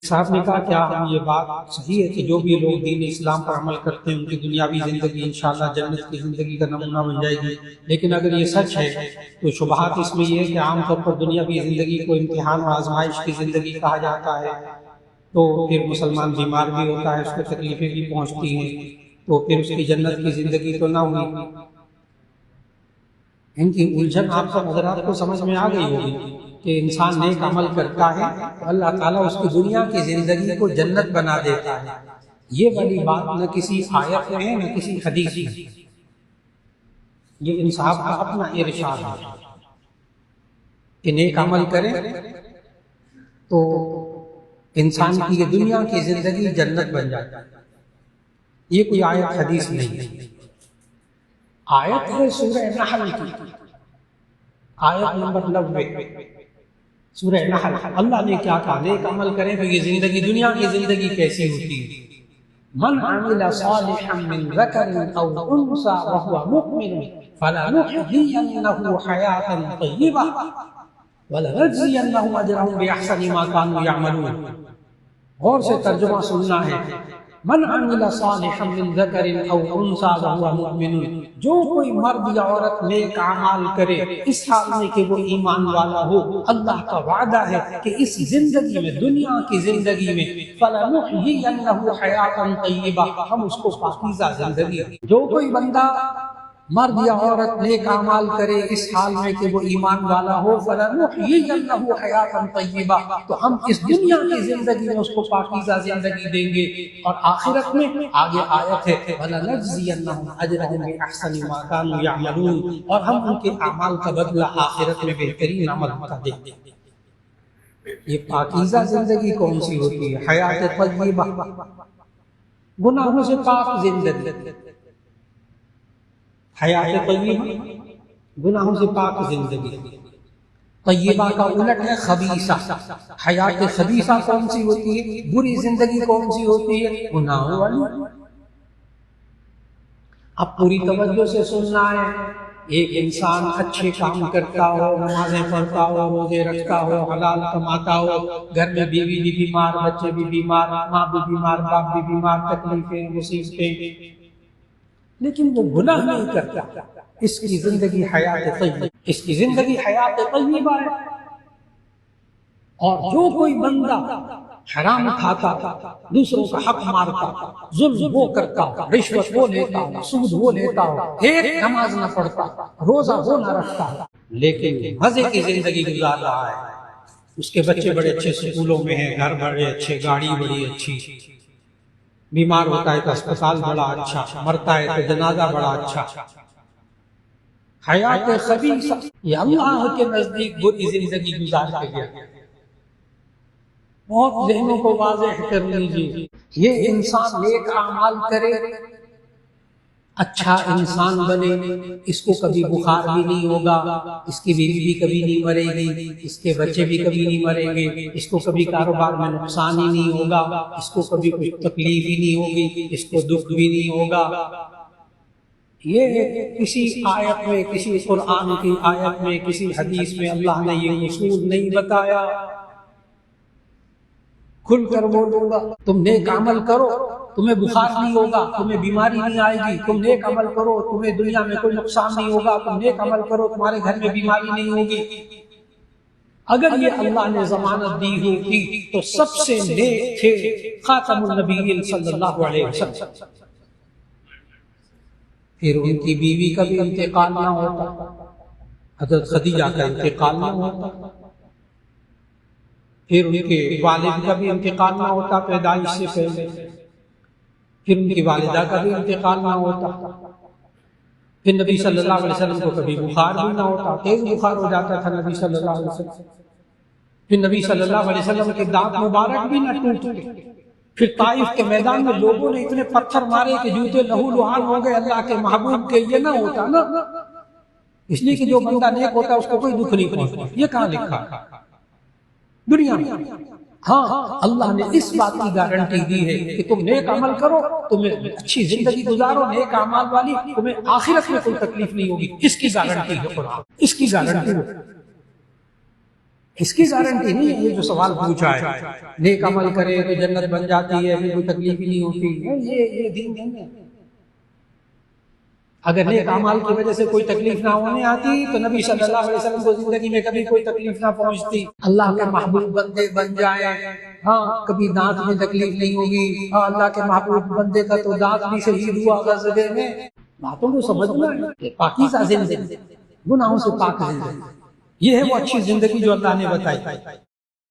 صاحب نے کہا کیا ہم یہ بات صحیح ہے کہ جو بھی لوگ دین اسلام پر عمل کرتے ہیں ان کی دنیاوی زندگی انشاءاللہ جنت کی زندگی کا نمونہ بن جائے گی، لیکن اگر یہ سچ ہے تو شبہات اس میں یہ ہے کہ عام طور پر دنیاوی زندگی کو امتحان و آزمائش کی زندگی کہا جاتا ہے، تو پھر مسلمان بیمار بھی ہوتا ہے، اس کو تکلیفیں بھی پہنچتی ہیں، تو پھر اس کی جنت کی زندگی تو نہ ہوئی۔ ان کی الجھن آپ سب حضرات کو سمجھ میں آ گئی ہوگی کہ انسان نیک عمل کرتا ہے تو اللہ تعالیٰ اس کی دنیا کی زندگی کو جنت بنا دیتا ہے۔ یہ والی بات نہ کسی آیت میں ہے نہ کسی حدیث میں، یہ ان صاحب کا اپنا ارشاد ہے کہ نیک عمل کریں تو انسان کی یہ دنیا کی زندگی جنت بن جاتی ہے۔ یہ کوئی آیت حدیث نہیں ہے، آیت ہے سورہ نحل کی، آیت نمبر 90 سورہ نحل۔ اللہ نے کیا کہا؟ نیک عمل کریں تو یہ زندگی دنیا کی زندگی کیسی ہوتی ہے؟ من عمل صالحا من ذکر او انثى وهو مؤمن فلنحيينه حياة طیبہ ولنجزینهم اجرهم باحسن ما كانوا يعملون۔ غور سے ترجمہ سننا ہے۔ من عمل صالحا من ذکر او انثى وهو مؤمن، جو کوئی مرد یا عورت نیک اعمال کرے اس حال میں کہ وہ ایمان والا ہو، اللہ کا وعدہ ہے کہ اس زندگی میں، دنیا کی زندگی میں، فَلَنُحْيِيَنَّهُ حَيَاةً طَيِّبَةً، ہم اس کو پاکیزہ زندگی دیں۔ جو کوئی بندہ مرد یا عورت نیک اعمال کرے اس حال میں کہ وہ ایمان والا ہو، فَلَنُحْيِيَنَّهُ حَيَاةً طَيِّبَةً، تو ہم اس دنیا کی زندگی میں اس کو پاکیزہ زندگی دیں گے، اور آخرت میں آگے آیت ہے وَلَنَجْزِيَنَّهُمْ أَجْرَهُمْ بِأَحْسَنِ مَا كَانُوا يَعْمَلُونَ، اور ہم ان کے اعمال کا بدلہ آخرت میں بہترین عمل کا دیں گے۔ یہ پاکیزہ زندگی کون سی ہوتی ہے؟ حیات طیبہ، گناہوں سے پاک زندگی، حیات طیبہ گناہوں سے پاک زندگی۔ طیبہ کا الٹ ہے خبیثہ۔ حیات خبیثہ کون سی ہوتی ہے؟ بری زندگی کون سی ہوتی ہے؟ گناہوں والی۔ اب پوری توجہ سے سننا ہے۔ ایک انسان اچھے کام کرتا ہو، نمازیں پڑھتا ہو، روزے رکھتا ہو، حلال کماتا ہو، گھر میں بیوی بھی بیمار، بچے بھی بیمار، ماں بھی بیمار، باپ بھی بیمار، تکلیفیں، مصیبتیں، لیکن وہ گناہ نہیں کرتا، اس کی زندگی حیات طیبہ، اس کی زندگی حیات طیبہ ہے۔ اور جو کوئی بندہ حرام کھاتا، دوسروں کا حق مارتا، ظلم وہ کرتا، رشوت وہ لیتا، سود وہ لیتا، ایک نماز نہ پڑھتا، روزہ وہ نہ رکھتا، لیکن مزے کی زندگی گزار رہا ہے، اس کے بچے بڑے اچھے سکولوں میں ہیں، گھر بڑے اچھے، گاڑی بڑی اچھی، بیمار ہوتا ہے تو اسپتال بڑا اچھا، مرتا ہے تو جنازہ بڑا اچھا۔ حیات خبیثہ، یہ اللہ کے نزدیک بری زندگی گزار کے گیا۔ بہت ذہنوں کو واضح کر لیجیے، یہ انسان نیک اعمال کرے، اچھا انسان بنے، اس کو کبھی بخار بھی نہیں ہوگا، اس کی بیوی بھی کبھی نہیں مرے گی، اس کے بچے بھی کبھی نہیں مریں گے، اس کو کبھی کاروبار میں نقصان ہی نہیں ہوگا، اس کو کبھی کوئی تکلیف ہی نہیں ہوگی، اس کو دکھ بھی نہیں ہوگا۔ یہ کسی آیت میں، کسی قرآن کی آیت میں، کسی حدیث میں اللہ نے یہ اصول نہیں بتایا۔ کھل کر بولوں گا، تم نیک عمل کرو، تمہیں بخار نہیں ہوگا، تمہیں بیماری نہیں آئے گی، تم نیک عمل کرو، تمہیں دنیا میں کوئی نقصان نہیں ہوگا، تم نیک عمل کرو، تمہارے گھر میں بیماری نہیں ہوگی۔ اگر یہ اللہ نے ضمانت دی ہوتی تو سب سے نیک تھے خاتم النبیین صلی اللہ علیہ وسلم، پھر ان کی بیوی کا بھی انتقال نہ ہوتا، حضرت خدیجہ کا انتقال نہ ہوتا، پھر ان کے والد کا بھی انتقال نہ ہوتا پیدائش سے پہلے، پھر ان کی والدہ کا بھی انتقال نہ ہوتا، پھر نبی صلی اللہ علیہ وسلم کو کبھی بخار بھی نہ ہوتا، تیز بخار ہو جاتا تھا نبی صلی اللہ علیہ وسلم، پھر نبی صلی اللہ علیہ وسلم کے دانت مبارک بھی نہ ٹوٹتے، پھر طائف کے میدان میں لوگوں نے اتنے پتھر مارے کہ جوتے لہو لہان ہو گئے اللہ کے محبوب کے، یہ نہ ہوتا نا، اس لیے کہ جو بندہ نیک ہوتا ہے اس کو کوئی دکھ نہیں پہنچتا۔ یہ کہاں لکھا دنیا میں؟ ہاں، اللہ نے اس بات کی گارنٹی دی ہے کہ تم نیک عمل کرو، تمہیں اچھی زندگی گزارو نیک اعمال والی، تمہیں آخرت میں کوئی تکلیف نہیں ہوگی، اس کی گارنٹی ہے قرآن، اس کی گارنٹی ہے۔ اس کی گارنٹی نہیں ہے یہ جو سوال پوچھا ہے نیک عمل کرے تو جنت بن جاتی ہے پھر کوئی تکلیف ہی نہیں ہوتی، یہ دین نہیں ہے۔ اگر نیک اعمال کی وجہ سے کوئی تکلیف نہ ہونے آتی تو نبی صلی اللہ علیہ وسلم کو زندگی میں کبھی کوئی تکلیف نہ پہنچتی۔ اللہ کے محبوب بندے بن جائیں، ہاں کبھی دانت میں تکلیف نہیں ہوگی، ہاں اللہ کے محبوب بندے کا تو دانت بھی شہید ہوا غزوے میں۔ باتوں کو سمجھنا ہے کہ پاکیزہ زندگی، گناہوں سے پاک زندگی، یہ ہے وہ اچھی زندگی جو اللہ نے بتائی۔